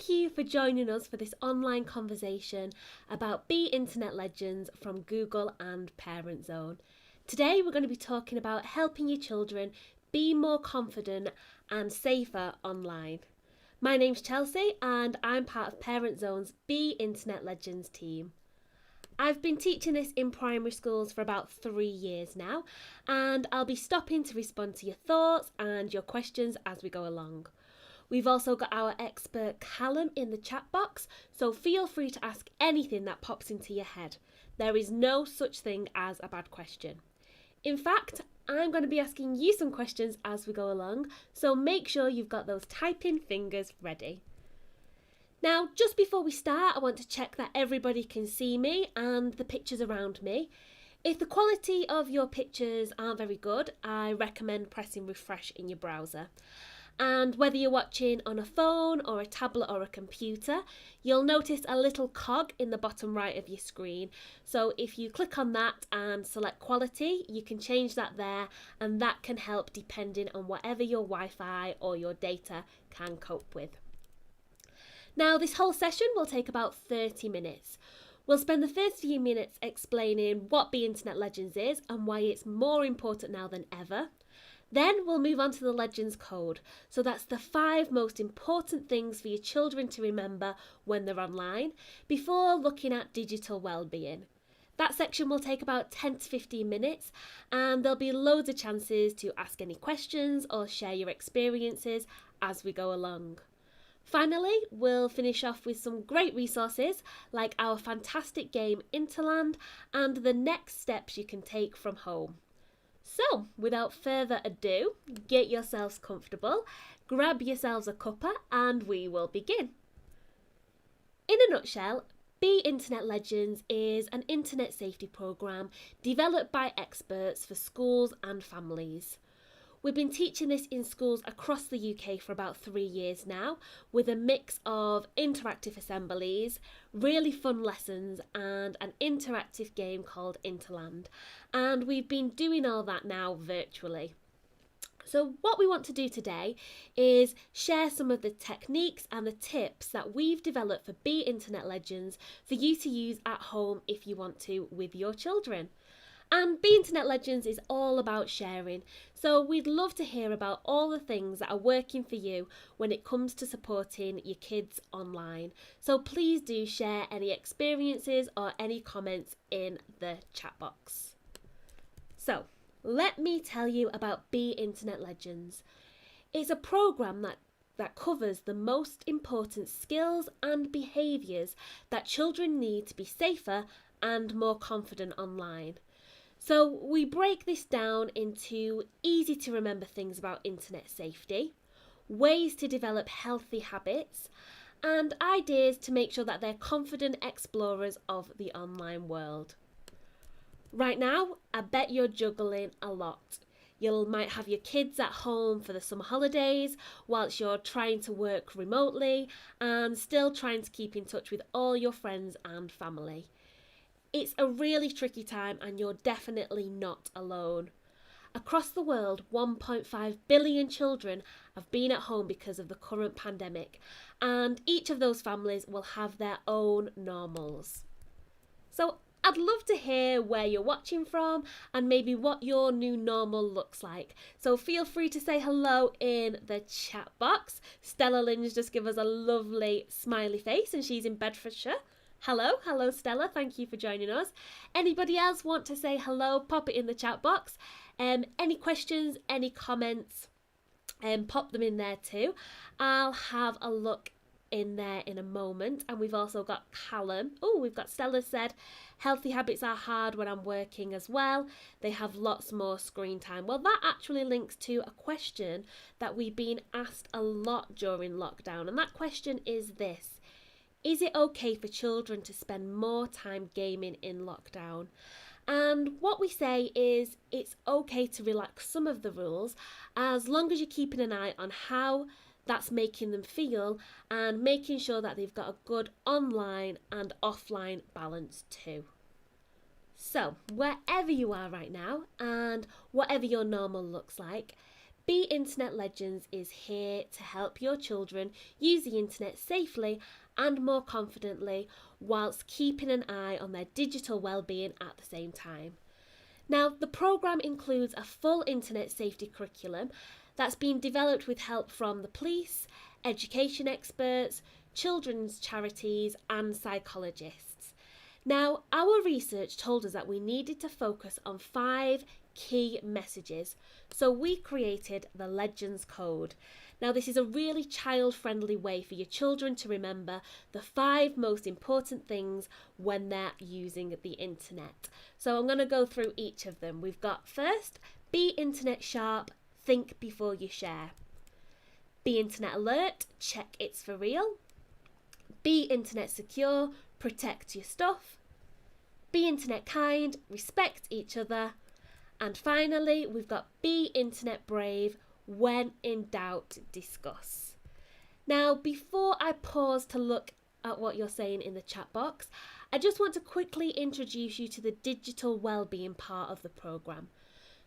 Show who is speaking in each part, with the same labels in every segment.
Speaker 1: Thank you for joining us for this online conversation about Be Internet Legends from Google and Parent Zone. Today we're going to be talking about helping your children be more confident and safer online. My name's Chelsea and I'm part of Parent Zone's Be Internet Legends team. I've been teaching this in primary schools for about 3 years now, and I'll be stopping to respond to your thoughts and your questions as we go along. We've also got our expert Callum in the chat box, so feel free to ask anything that pops into your head. There is no such thing as a bad question. In fact, I'm going to be asking you some questions as we go along, so make sure you've got those typing fingers ready. Now, just before we start, I want to check that everybody can see me and the pictures around me. If the quality of your pictures aren't very good, I recommend pressing refresh in your browser. And whether you're watching on a phone or a tablet or a computer, you'll notice a little cog in the bottom right of your screen. So if you click on that and select quality, you can change that there, and that can help depending on whatever your Wi-Fi or your data can cope with. Now, this whole session will take about 30 minutes. We'll spend the first few minutes explaining what Be Internet Legends is and why it's more important now than ever. Then we'll move on to the Legends Code. So that's the 5 most important things for your children to remember when they're online, before looking at digital well-being. That section will take about 10 to 15 minutes, and there'll be loads of chances to ask any questions or share your experiences as we go along. Finally, we'll finish off with some great resources like our fantastic game Interland and the next steps you can take from home. So, without further ado, get yourselves comfortable, grab yourselves a cuppa, and we will begin. In a nutshell, Be Internet Legends is an internet safety programme developed by experts for schools and families. We've been teaching this in schools across the UK for about 3 years now, with a mix of interactive assemblies, really fun lessons, and an interactive game called Interland. And we've been doing all that now virtually. So what we want to do today is share some of the techniques and the tips that we've developed for Be Internet Legends for you to use at home if you want to with your children. And Be Internet Legends is all about sharing, so we'd love to hear about all the things that are working for you when it comes to supporting your kids online. So please do share any experiences or any comments in the chat box. So let me tell you about Be Internet Legends. It's a programme that covers the most important skills and behaviours that children need to be safer and more confident online. So we break this down into easy to remember things about internet safety, ways to develop healthy habits, and ideas to make sure that they're confident explorers of the online world. Right now, I bet you're juggling a lot. You might have your kids at home for the summer holidays whilst you're trying to work remotely and still trying to keep in touch with all your friends and family. It's a really tricky time and you're definitely not alone. Across the world, 1.5 billion children have been at home because of the current pandemic, and each of those families will have their own normals. So I'd love to hear where you're watching from and maybe what your new normal looks like. So feel free to say hello in the chat box. Stella Lynch just gave us a lovely smiley face and she's in Bedfordshire. Hello Stella, thank you for joining us. Anybody else want to say hello? Pop it in the chat box. Any questions, any comments, pop them in there too. I'll have a look in there in a moment. And we've also got Callum. Oh, we've got Stella said, healthy habits are hard when I'm working as well. They have lots more screen time. Well, that actually links to a question that we've been asked a lot during lockdown. And that question is this. Is it okay for children to spend more time gaming in lockdown? And what we say is it's okay to relax some of the rules as long as you're keeping an eye on how that's making them feel and making sure that they've got a good online and offline balance too. So, wherever you are right now and whatever your normal looks like, Be Internet Legends is here to help your children use the internet safely and more confidently whilst keeping an eye on their digital well-being at the same time. Now, the programme includes a full internet safety curriculum that's been developed with help from the police, education experts, children's charities and psychologists. Now, our research told us that we needed to focus on 5 key messages, so we created the Legends Code. Now, this is a really child-friendly way for your children to remember the 5 most important things when they're using the internet. So I'm going to go through each of them. We've got first, be internet sharp, think before you share. Be internet alert, check it's for real. Be internet secure, protect your stuff. Be internet kind, respect each other. And finally, we've got be internet brave, when in doubt, discuss. Now, before I pause to look at what you're saying in the chat box, I just want to quickly introduce you to the digital wellbeing part of the programme.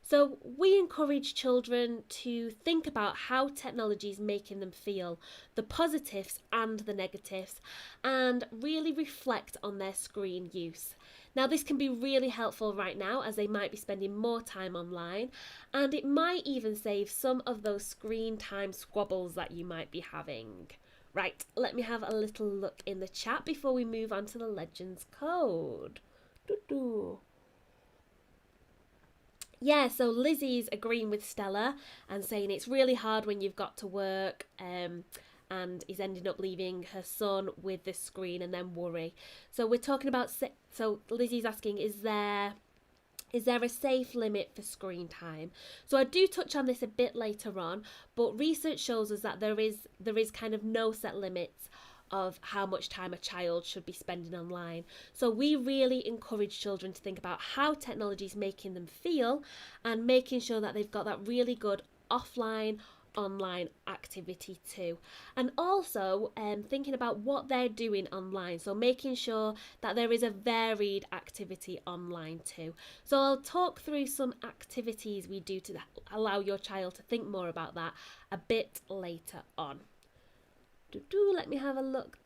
Speaker 1: So we encourage children to think about how technology is making them feel, the positives and the negatives, and really reflect on their screen use. Now, this can be really helpful right now as they might be spending more time online, and it might even save some of those screen time squabbles that you might be having. Right, let me have a little look in the chat before we move on to the Legends Code. Yeah, so Lizzie's agreeing with Stella and saying it's really hard when you've got to work and is ending up leaving her son with the screen and then worry. So we're talking about, so Lizzie's asking, is there a safe limit for screen time? So I do touch on this a bit later on, but research shows us that there is kind of no set limits of how much time a child should be spending online. So we really encourage children to think about how technology is making them feel and making sure that they've got that really good offline, online activity too. And also thinking about what they're doing online, so making sure that there is a varied activity online too. So I'll talk through some activities we do to allow your child to think more about that a bit later on. Let me have a look.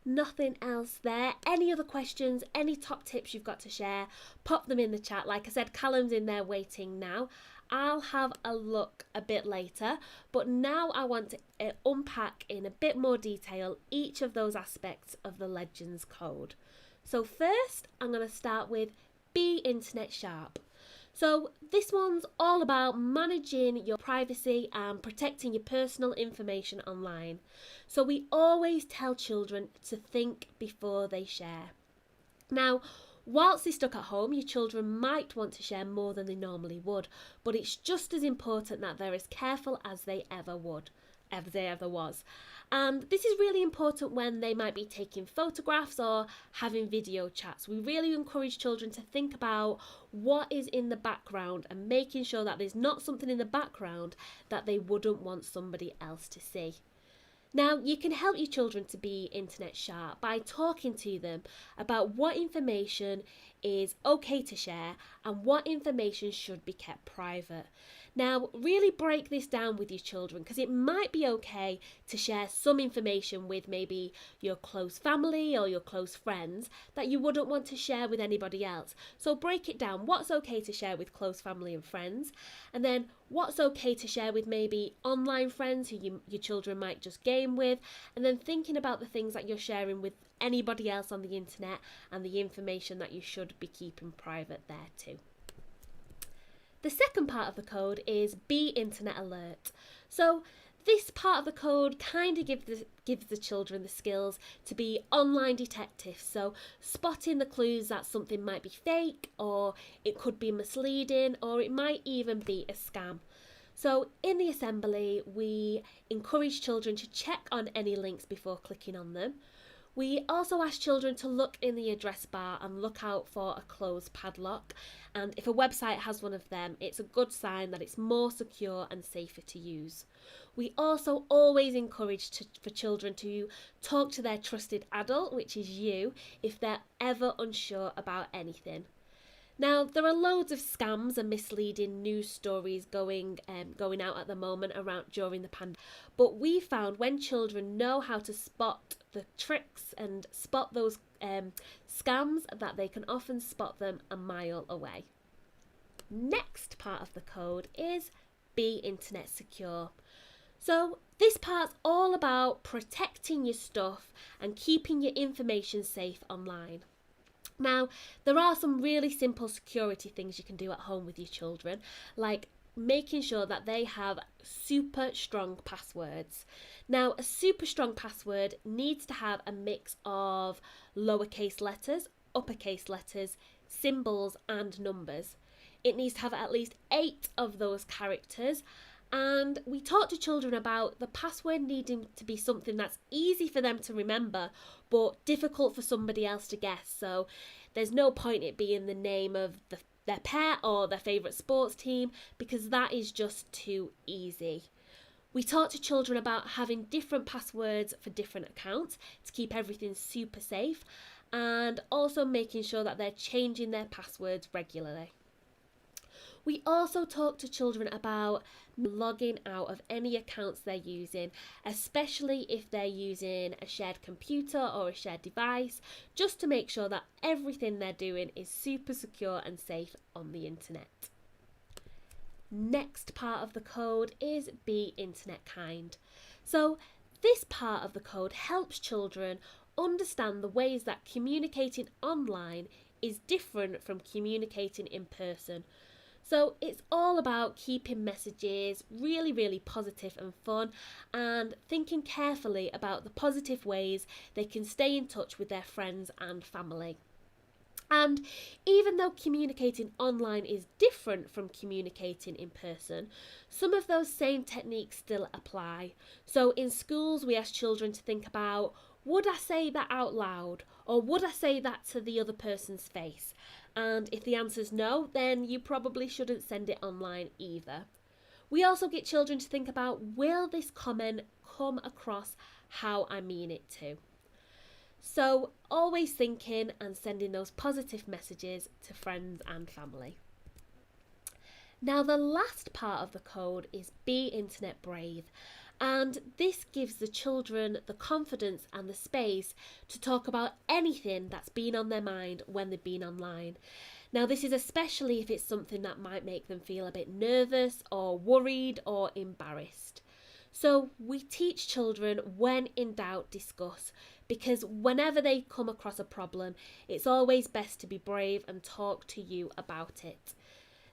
Speaker 1: Nothing else there. Any other questions, any top tips you've got to share, pop them in the chat. Like I said, Callum's in there waiting now. I'll have a look a bit later, but now I want to unpack in a bit more detail each of those aspects of the Legends Code. So first, I'm going to start with be internet sharp. So this one's all about managing your privacy and protecting your personal information online. So we always tell children to think before they share. Now, whilst they're stuck at home, your children might want to share more than they normally would, but it's just as important that they're as careful as they ever was. And this is really important when they might be taking photographs or having video chats. We really encourage children to think about what is in the background and making sure that there's not something in the background that they wouldn't want somebody else to see. Now, you can help your children to be internet sharp by talking to them about what information is okay to share and what information should be kept private. Now, really break this down with your children, because it might be okay to share some information with maybe your close family or your close friends that you wouldn't want to share with anybody else. So break it down. What's okay to share with close family and friends? And then what's okay to share with maybe online friends who your children might just game with? And then thinking about the things that you're sharing with anybody else on the internet and the information that you should be keeping private there too. The second part of the code is be internet alert. So this part of the code kind of gives the children the skills to be online detectives. So spotting the clues that something might be fake, or it could be misleading, or it might even be a scam. So in the assembly, we encourage children to check on any links before clicking on them. We also ask children to look in the address bar and look out for a closed padlock. And if a website has one of them, it's a good sign that it's more secure and safer to use. We also always encourage for children to talk to their trusted adult, which is you, if they're ever unsure about anything. Now, there are loads of scams and misleading news stories going out at the moment around during the pandemic. But we found when children know how to spot the tricks and spot those scams, that they can often spot them a mile away. Next part of the code is be internet secure. So this part's all about protecting your stuff and keeping your information safe online. Now, there are some really simple security things you can do at home with your children, like making sure that they have super strong passwords. Now, a super strong password needs to have a mix of lowercase letters, uppercase letters, symbols, and numbers. It needs to have at least 8 of those characters. And we talk to children about the password needing to be something that's easy for them to remember, but difficult for somebody else to guess. So there's no point it being the name of their pet or their favourite sports team, because that is just too easy. We talk to children about having different passwords for different accounts to keep everything super safe, and also making sure that they're changing their passwords regularly. We also talk to children about logging out of any accounts they're using, especially if they're using a shared computer or a shared device, just to make sure that everything they're doing is super secure and safe on the internet. Next part of the code is be internet kind. So this part of the code helps children understand the ways that communicating online is different from communicating in person. So it's all about keeping messages really, really positive and fun, and thinking carefully about the positive ways they can stay in touch with their friends and family. And even though communicating online is different from communicating in person, some of those same techniques still apply. So in schools, we ask children to think about, would I say that out loud? Or would I say that to the other person's face? And if the answer's no, then you probably shouldn't send it online either. We also get children to think about, will this comment come across how I mean it to? So always thinking and sending those positive messages to friends and family. Now, the last part of the code is be internet brave. And this gives the children the confidence and the space to talk about anything that's been on their mind when they've been online. Now, this is especially if it's something that might make them feel a bit nervous or worried or embarrassed. So we teach children, when in doubt, discuss, because whenever they come across a problem, it's always best to be brave and talk to you about it.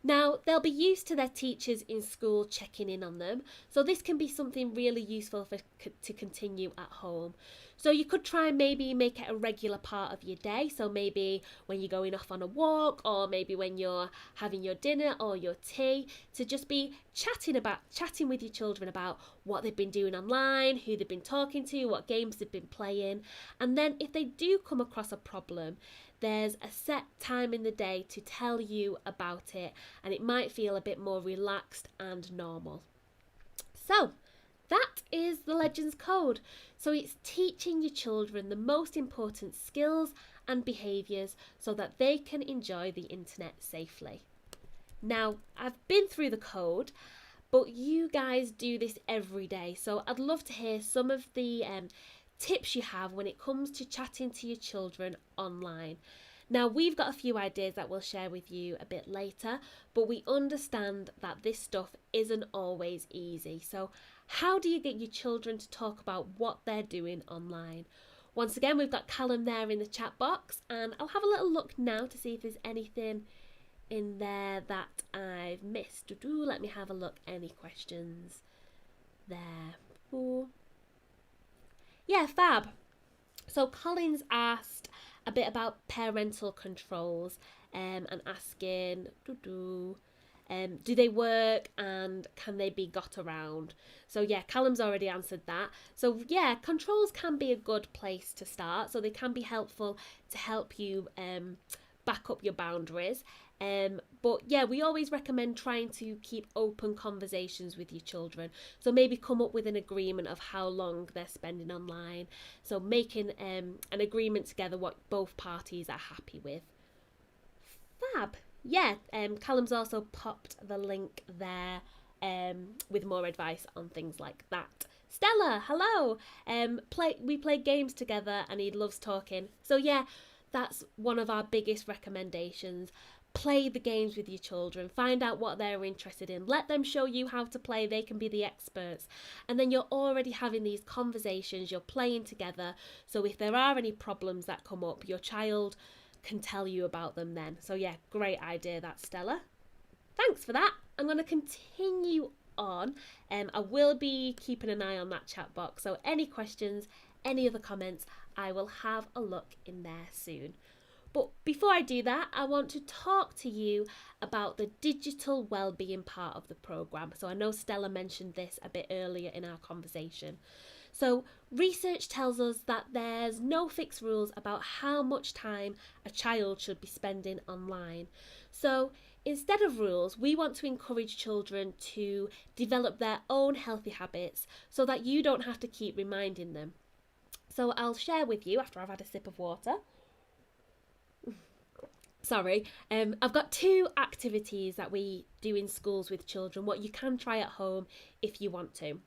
Speaker 1: Now, they'll be used to their teachers in school checking in on them, so this can be something really useful to continue at home. So you could try and maybe make it a regular part of your day, so maybe when you're going off on a walk, or maybe when you're having your dinner or your tea, to just be chatting with your children about what they've been doing online, who they've been talking to, what games they've been playing. And then if they do come across a problem, there's a set time in the day to tell you about it, and it might feel a bit more relaxed and normal. So that is the Legends Code. So it's teaching your children the most important skills and behaviours so that they can enjoy the internet safely. Now, I've been through the code, but you guys do this every day, so I'd love to hear some of the tips you have when it comes to chatting to your children online. Now, we've got a few ideas that we'll share with you a bit later, but we understand that this stuff isn't always easy. So how do you get your children to talk about what they're doing online? Once again, we've got Callum there in the chat box, and I'll have a little look now to see if there's anything in there that I've missed. Let me have a look. Any questions there? Ooh. Yeah, fab. So Collins asked a bit about parental controls and asking, do they work and can they be got around? So yeah, Callum's already answered that. So yeah, controls can be a good place to start. So they can be helpful to help you back up your boundaries. But yeah, we always recommend trying to keep open conversations with your children. So maybe come up with an agreement of how long they're spending online. So making an agreement together what both parties are happy with. Fab. yeah, Callum's also popped the link there with more advice on things like that. Stella, hello. We play games together and he loves talking. So yeah, that's one of our biggest recommendations. Play the games with your children, find out what they're interested in, let them show you how to play, they can be the experts. And then you're already having these conversations, you're playing together. So if there are any problems that come up, your child can tell you about them then. So yeah, great idea that, Stella. Thanks for that. I'm going to continue on. I will be keeping an eye on that chat box. So any questions, any other comments, I will have a look in there soon. But before I do that, I want to talk to you about the digital wellbeing part of the programme. So I know Stella mentioned this a bit earlier in our conversation. So research tells us that there's no fixed rules about how much time a child should be spending online. So instead of rules, we want to encourage children to develop their own healthy habits so that you don't have to keep reminding them. So I'll share with you after I've had a sip of water. Sorry, I've got 2 activities that we do in schools with children, what you can try at home if you want to.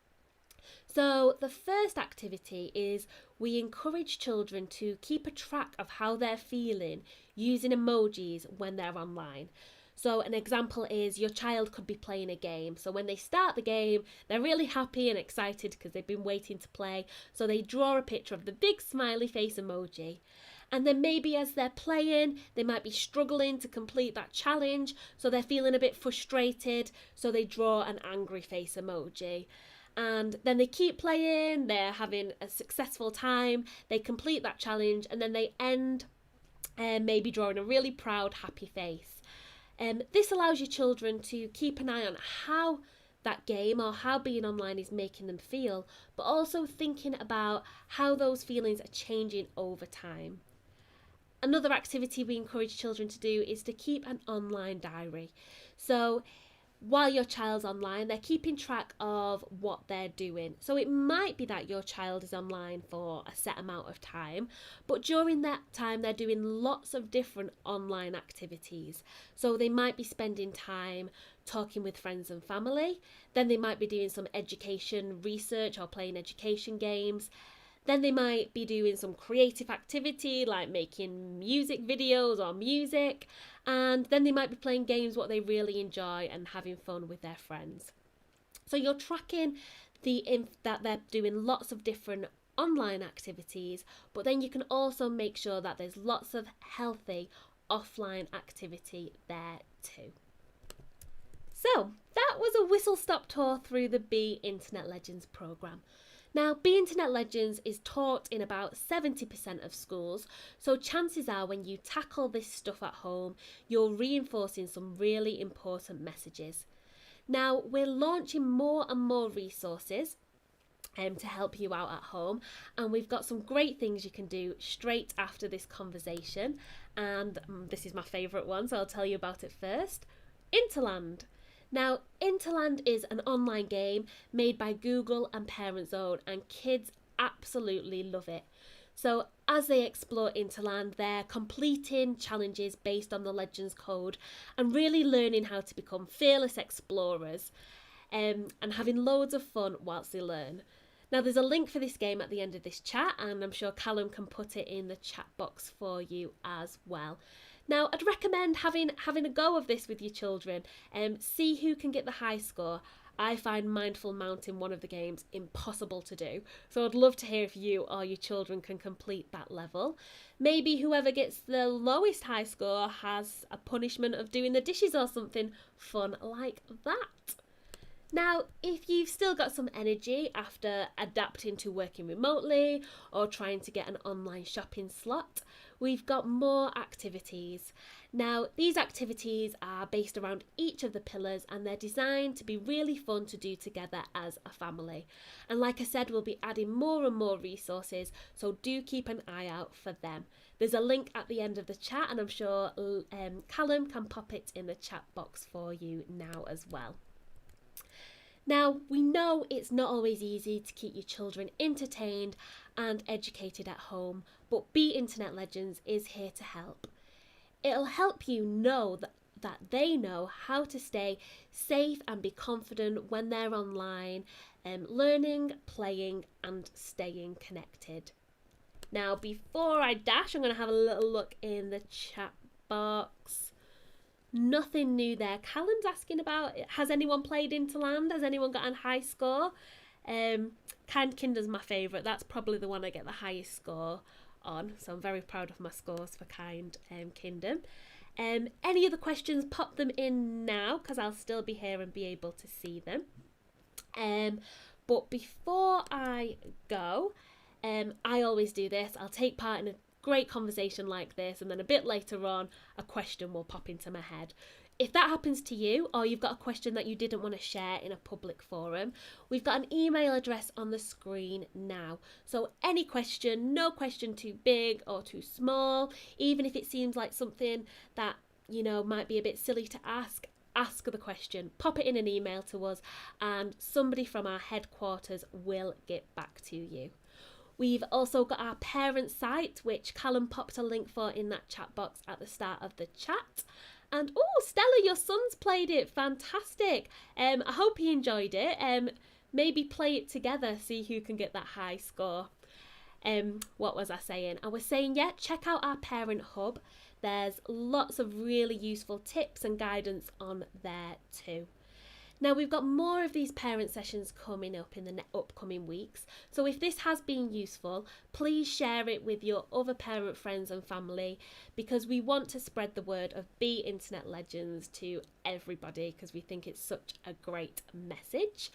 Speaker 1: So the first activity is we encourage children to keep a track of how they're feeling using emojis when they're online. So an example is your child could be playing a game. So when they start the game, they're really happy and excited because they've been waiting to play. So they draw a picture of the big smiley face emoji. And then maybe as they're playing, they might be struggling to complete that challenge. So they're feeling a bit frustrated. So they draw an angry face emoji. And then they keep playing, they're having a successful time, they complete that challenge, and then they end maybe drawing a really proud, happy face. This allows your children to keep an eye on how that game or how being online is making them feel, but also thinking about how those feelings are changing over time. Another activity we encourage children to do is to keep an online diary. So while your child's online, they're keeping track of what they're doing. So it might be that your child is online for a set amount of time, but during that time, they're doing lots of different online activities. So they might be spending time talking with friends and family. Then they might be doing some education research or playing education games. Then they might be doing some creative activity like making music videos or music. And then they might be playing games what they really enjoy and having fun with their friends. So you're tracking that they're doing lots of different online activities, but then you can also make sure that there's lots of healthy offline activity there too. So that was a whistle-stop tour through the Be Internet Legends programme. Now, Be Internet Legends is taught in about 70% of schools, so chances are when you tackle this stuff at home, you're reinforcing some really important messages. Now, we're launching more and more resources to help you out at home, and we've got some great things you can do straight after this conversation, and this is my favourite one, so I'll tell you about it first. Interland. Now, Interland is an online game made by Google and Parent Zone, and kids absolutely love it. So as they explore Interland, they're completing challenges based on the Legends code and really learning how to become fearless explorers and having loads of fun whilst they learn. Now, there's a link for this game at the end of this chat, and I'm sure Callum can put it in the chat box for you as well. Now, I'd recommend having a go of this with your children and see who can get the high score. I find Mindful Mountain, one of the games, impossible to do. So I'd love to hear if you or your children can complete that level. Maybe whoever gets the lowest high score has a punishment of doing the dishes or something fun like that. Now, if you've still got some energy after adapting to working remotely or trying to get an online shopping slot, we've got more activities. Now, these activities are based around each of the pillars and they're designed to be really fun to do together as a family. And like I said, we'll be adding more and more resources, so do keep an eye out for them. There's a link at the end of the chat, and I'm sure Callum can pop it in the chat box for you now as well. Now, we know it's not always easy to keep your children entertained and educated at home, but Be Internet Legends is here to help. It'll help you know that they know how to stay safe and be confident when they're online, learning, playing and staying connected. Now, before I dash, I'm going to have a little look in the chat box. Nothing new there. Callum's asking about, has anyone played Interland? Has anyone got a high score? Kind Kinder's my favourite. That's probably the one I get the highest score on. So I'm very proud of my scores for Kind Kingdom. Any other questions, pop them in now because I'll still be here and be able to see them. But before I go, I always do this. I'll take part in a great conversation like this, and then a bit later on, a question will pop into my head. If that happens to you, or you've got a question that you didn't want to share in a public forum, we've got an email address on the screen now. So any question, no question too big or too small, even if it seems like something that, you know, might be a bit silly to ask the question, pop it in an email to us, and somebody from our headquarters will get back to you. We've also got our parent site, which Callum popped a link for in that chat box at the start of the chat. And oh, Stella, your son's played it. Fantastic. I hope he enjoyed it. Maybe play it together, see who can get that high score. What was I saying? I was saying, yeah, check out our parent hub. There's lots of really useful tips and guidance on there too. Now, we've got more of these parent sessions coming up in the upcoming weeks. So if this has been useful, please share it with your other parent friends and family, because we want to spread the word of Be Internet Legends to everybody, because we think it's such a great message.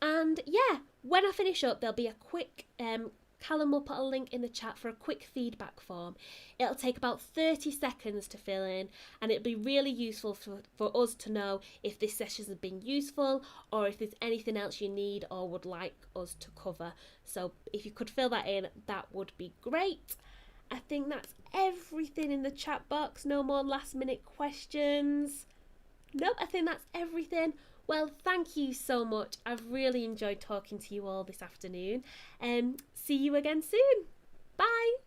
Speaker 1: And yeah, when I finish up, there'll be a quick Callum will put a link in the chat for a quick feedback form. It'll take about 30 seconds to fill in, and it'll be really useful for us to know if this session has been useful or if there's anything else you need or would like us to cover. So if you could fill that in, that would be great. I think that's everything in the chat box. No more last minute questions. Nope, I think that's everything. Well, thank you so much. I've really enjoyed talking to you all this afternoon. See you again soon. Bye.